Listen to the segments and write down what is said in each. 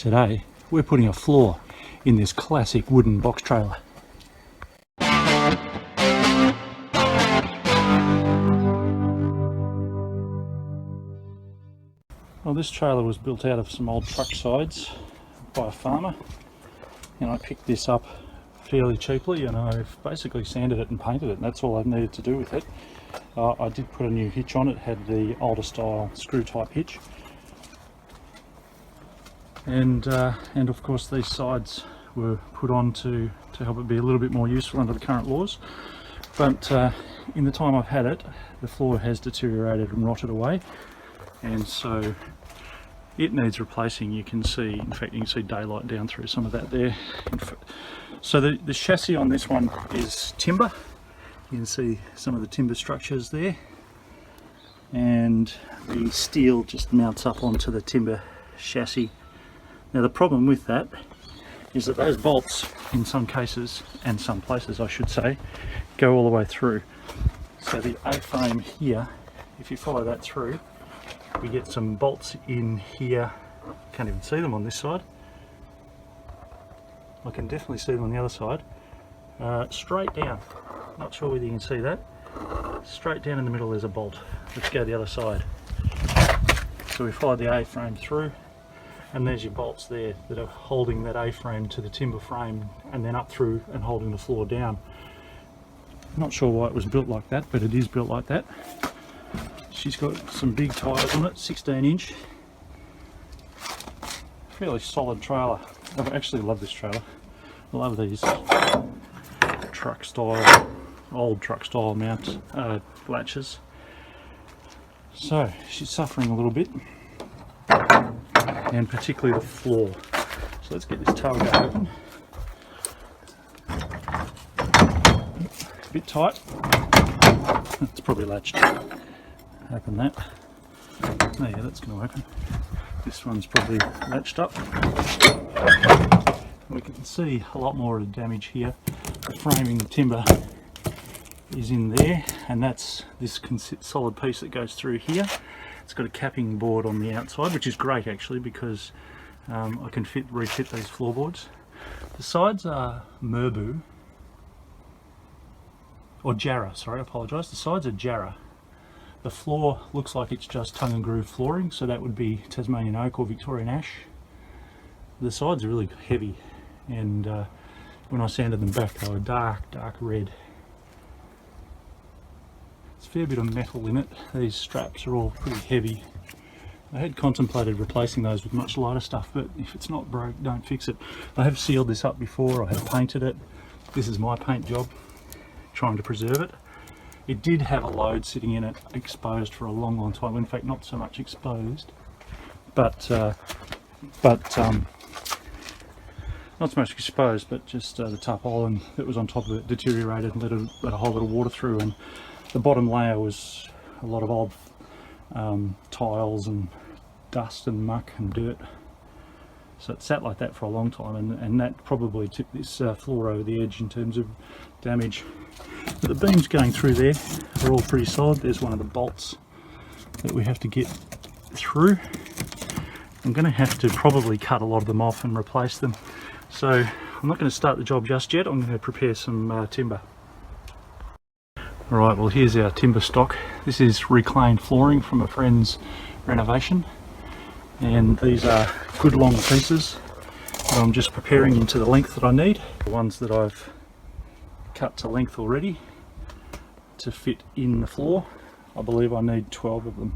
Today we're putting a floor in this classic wooden box trailer. Well, this trailer was built out of some old truck sides by a farmer, and I picked this up fairly cheaply, and I've basically sanded it and painted it, and that's all I've needed to do with it. I did put a new hitch on it, had the older style screw type hitch, and of course these sides were put on to help it be a little bit more useful under the current laws. But in the time I've had it, the floor has deteriorated and rotted away, and so it needs replacing. You can see, in fact, you can see daylight down through some of that there. So the chassis on this one is timber. You can see some of the timber structures there, and the steel just mounts up onto the timber chassis. Now the problem with that is that those bolts, in some cases, and some places I should say, go all the way through. So the A-frame here, if you follow that through, we get some bolts in here. Can't even see them on this side. I can definitely see them on the other side. Straight down, not sure whether you can see that. Straight down in the middle there's a bolt. Let's go the other side. So we follow the A-frame through, and there's your bolts there that are holding that A-frame to the timber frame and then up through and holding the floor down. Not sure why it was built like that, but it is built like that. She's got some big tyres on it, 16-inch. Fairly solid trailer. I actually love this trailer. I love these truck style, old truck style mount latches. So she's suffering a little bit, and particularly the floor. So let's get this tailgate open. A bit tight. It's probably latched. Open that. Oh yeah, that's going to open. This one's probably latched up. We can see a lot more of the damage here. The framing, the timber is in there, and that's this solid piece that goes through here. It's got a capping board on the outside, which is great actually, because I can refit these floorboards. The sides are Merbu, or Jarrah, sorry, I apologise. The sides are Jarrah. The floor looks like it's just tongue and groove flooring, so that would be Tasmanian oak or Victorian ash. The sides are really heavy, and when I sanded them back they were dark red. There's a fair bit of metal in it. These straps are all pretty heavy. I had contemplated replacing those with much lighter stuff, but if it's not broke, don't fix it. I have sealed this up before, I have painted it. This is my paint job, trying to preserve it. It did have a load sitting in it, exposed for a long time. In fact, not so much exposed, but not so much exposed, but just the tarpaulin that was on top of it deteriorated and let a whole lot of water through, and the bottom layer was a lot of old tiles and dust and muck and dirt. So it sat like that for a long time, and that probably tipped this floor over the edge in terms of damage. But the beams going through there are all pretty solid. There's one of the bolts that we have to get through. I'm going to have to probably cut a lot of them off and replace them. So I'm not going to start the job just yet. I'm going to prepare some timber. Alright, well here's our timber stock. This is reclaimed flooring from a friend's renovation, and these are good long pieces that I'm just preparing into the length that I need. The ones that I've cut to length already to fit in the floor, I believe I need 12 of them.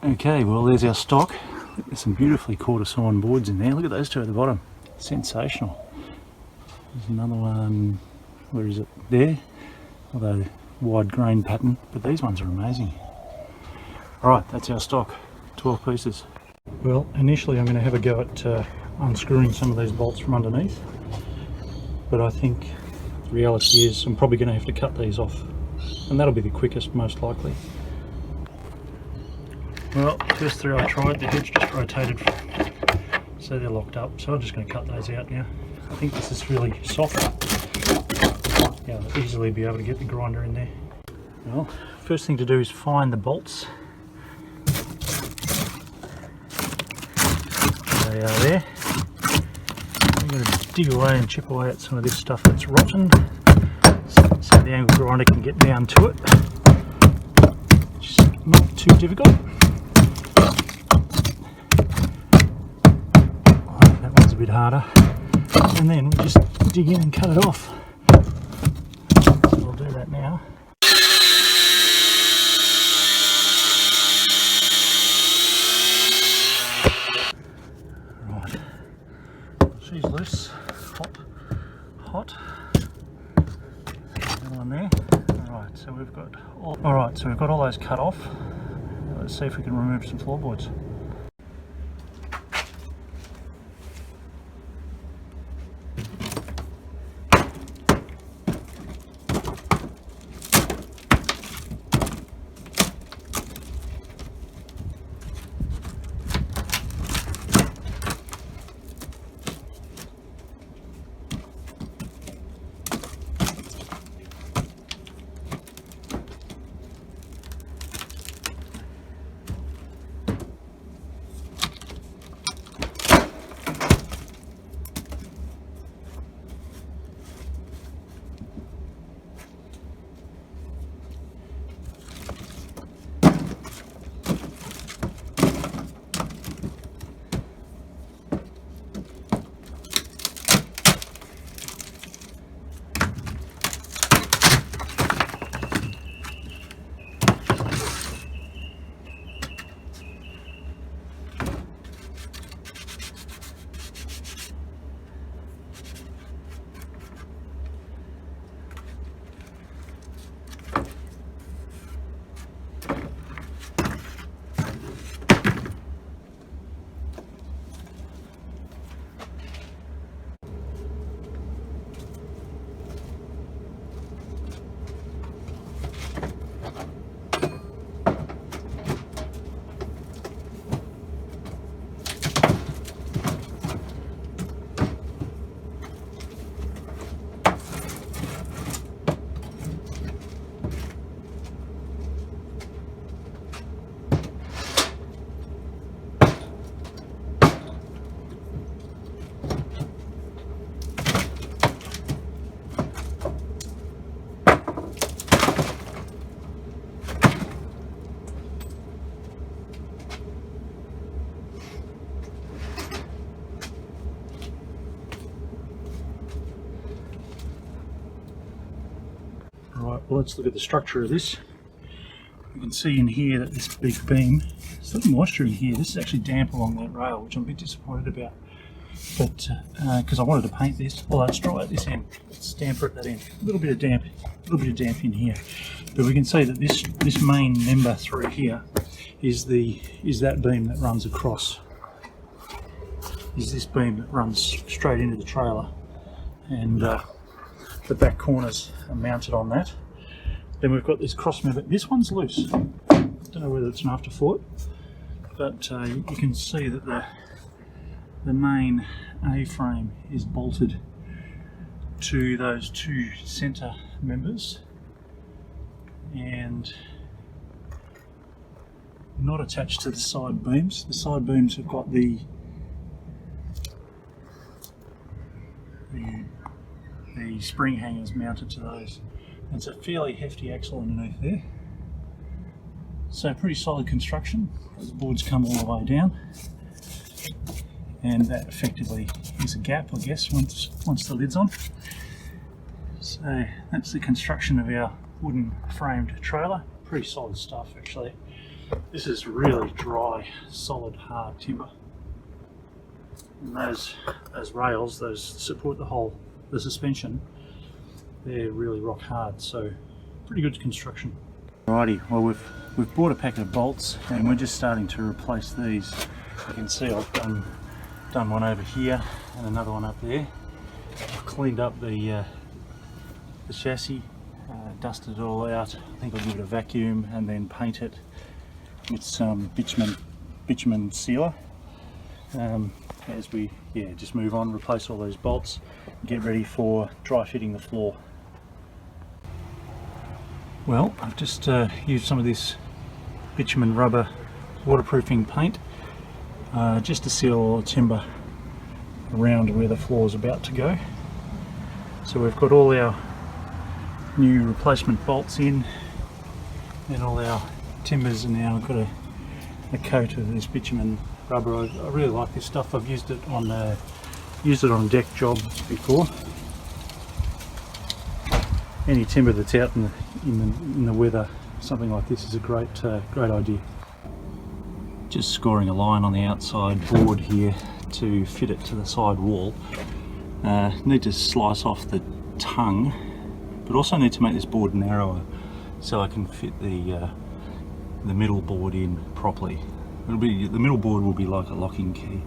Okay, well there's our stock. There's some beautifully courtesan boards in there. Look at those two at the bottom. Sensational. There's another one, where is it? There. Although wide grain pattern, but these ones are amazing. Alright, that's our stock. 12 pieces. Well, initially I'm going to have a go at unscrewing some of these bolts from underneath. But I think the reality is I'm probably going to have to cut these off. And that'll be the quickest, most likely. Well, first three I tried, the heads just rotated, so they're locked up. So I'm just going to cut those out now. I think this is really soft. Yeah, I'll easily be able to get the grinder in there. Well, first thing to do is find the bolts. There they are there. I'm going to dig away and chip away at some of this stuff that's rotten, so the angle grinder can get down to it. Just not too difficult. That one's a bit harder. And then we just dig in and cut it off. So I'll do that now. Right, she's loose, hot. That one there. Alright, so we've got all those cut off. Let's see if we can remove some floorboards. Right, well let's look at the structure of this. You can see in here that this big beam, there's a little moisture in here. This is actually damp along that rail, which I'm a bit disappointed about. But because I wanted to paint this, although it's dry at this end, it's damper at that end. A little bit of damp in here. But we can see that this main member through here is that beam that runs across. Is this beam that runs straight into the trailer, and the back corners are mounted on that. Then we've got this cross member. This one's loose. Don't know whether it's an afterthought, but you can see that the main A-frame is bolted to those two centre members and not attached to the side beams. The side beams have got the spring hangers mounted to those. It's a fairly hefty axle underneath there. So pretty solid construction. Those boards come all the way down, and that effectively is a gap, I guess, once the lid's on. So that's the construction of our wooden framed trailer. Pretty solid stuff actually. This is really dry, solid, hard timber. And those rails, those support the suspension, they're really rock hard, so pretty good construction. Alrighty, well we've bought a packet of bolts and we're just starting to replace these. You can see I've done one over here and another one up there. I've cleaned up the chassis, dusted it all out. I think I'll give it a vacuum and then paint it with some bitumen sealer. As we just move on, replace all those bolts, get ready for dry fitting the floor. Well, I've just used some of this bitumen rubber waterproofing paint just to seal all the timber around where the floor is about to go. So we've got all our new replacement bolts in, and all our timbers are now got a coat of this bitumen rubber. I really like this stuff. I've used it on deck jobs before. Any timber that's out in the weather, something like this is a great idea. Just scoring a line on the outside board here to fit it to the side wall. Need to slice off the tongue, but also need to make this board narrower so I can fit the middle board in properly. The middle board will be like a locking key.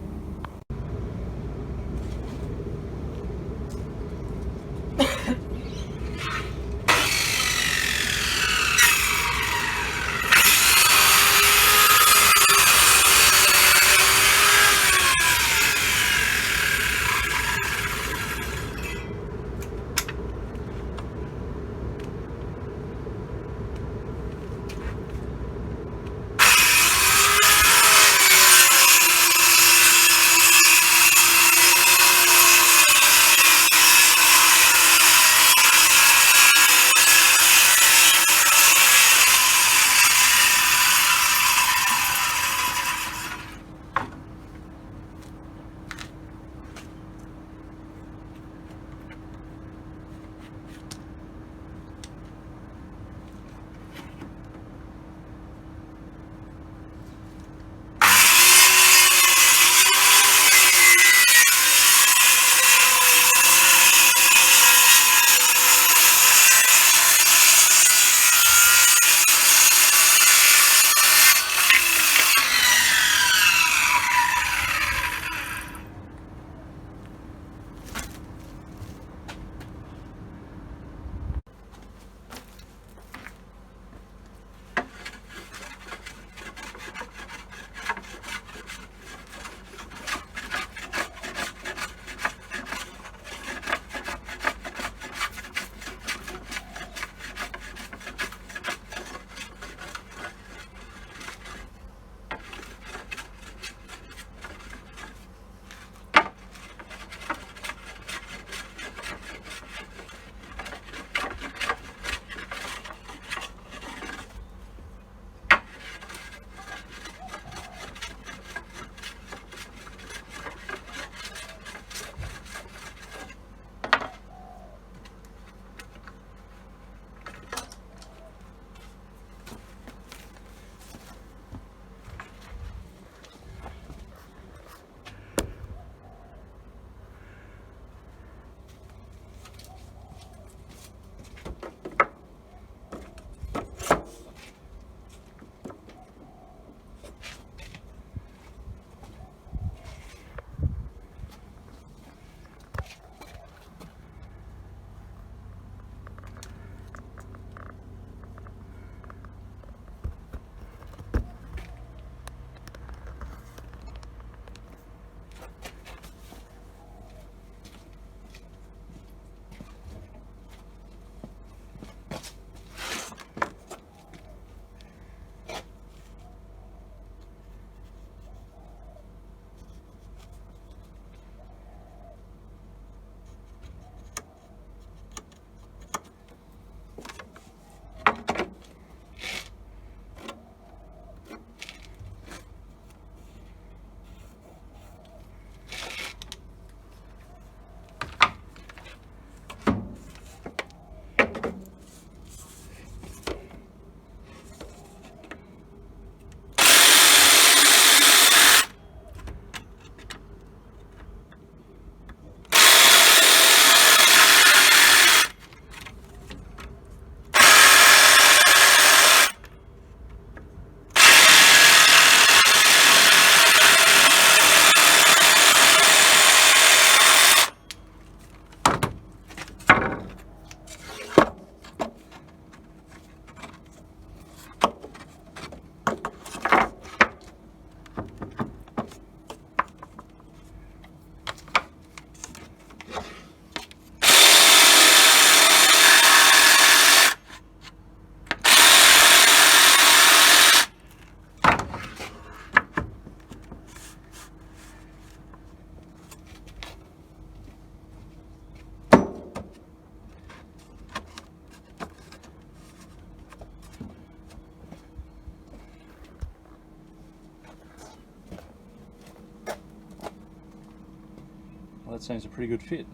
that seems a pretty good fit.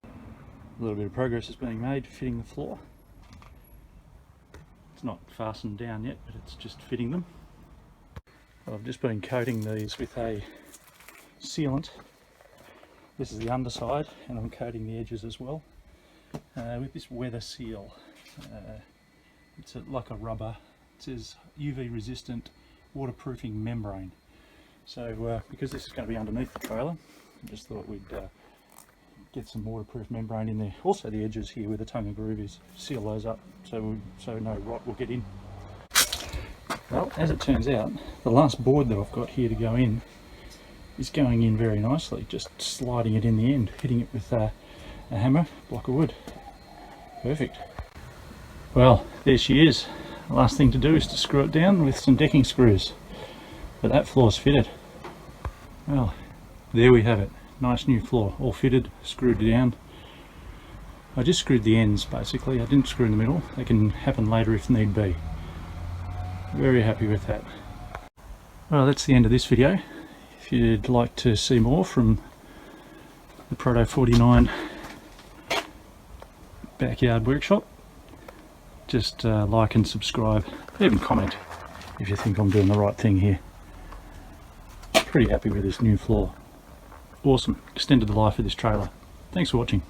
A little bit of progress is being made fitting the floor. It's not fastened down yet, but it's just fitting them. I've just been coating these with a sealant. This is the underside, and I'm coating the edges as well with this weather seal. It's like a rubber. It says UV resistant waterproofing membrane. So because this is going to be underneath the trailer, I just thought we'd get some waterproof membrane in there. Also the edges here where the tongue and groove is, seal those up so no rot will get in. Well, as it turns out, the last board that I've got here to go in is going in very nicely, just sliding it in the end, hitting it with a hammer, block of wood. Perfect. Well, there she is. The last thing to do is to screw it down with some decking screws. But that floor's fitted. Well, there we have it. Nice new floor, all fitted, screwed down. I just screwed the ends basically, I didn't screw in the middle. They can happen later if need be. Very happy with that. Well, that's the end of this video. If you'd like to see more from the Proto 49 backyard workshop, just like and subscribe, even comment if you think I'm doing the right thing here. Pretty happy with this new floor. Awesome, extended the life of this trailer. Thanks for watching.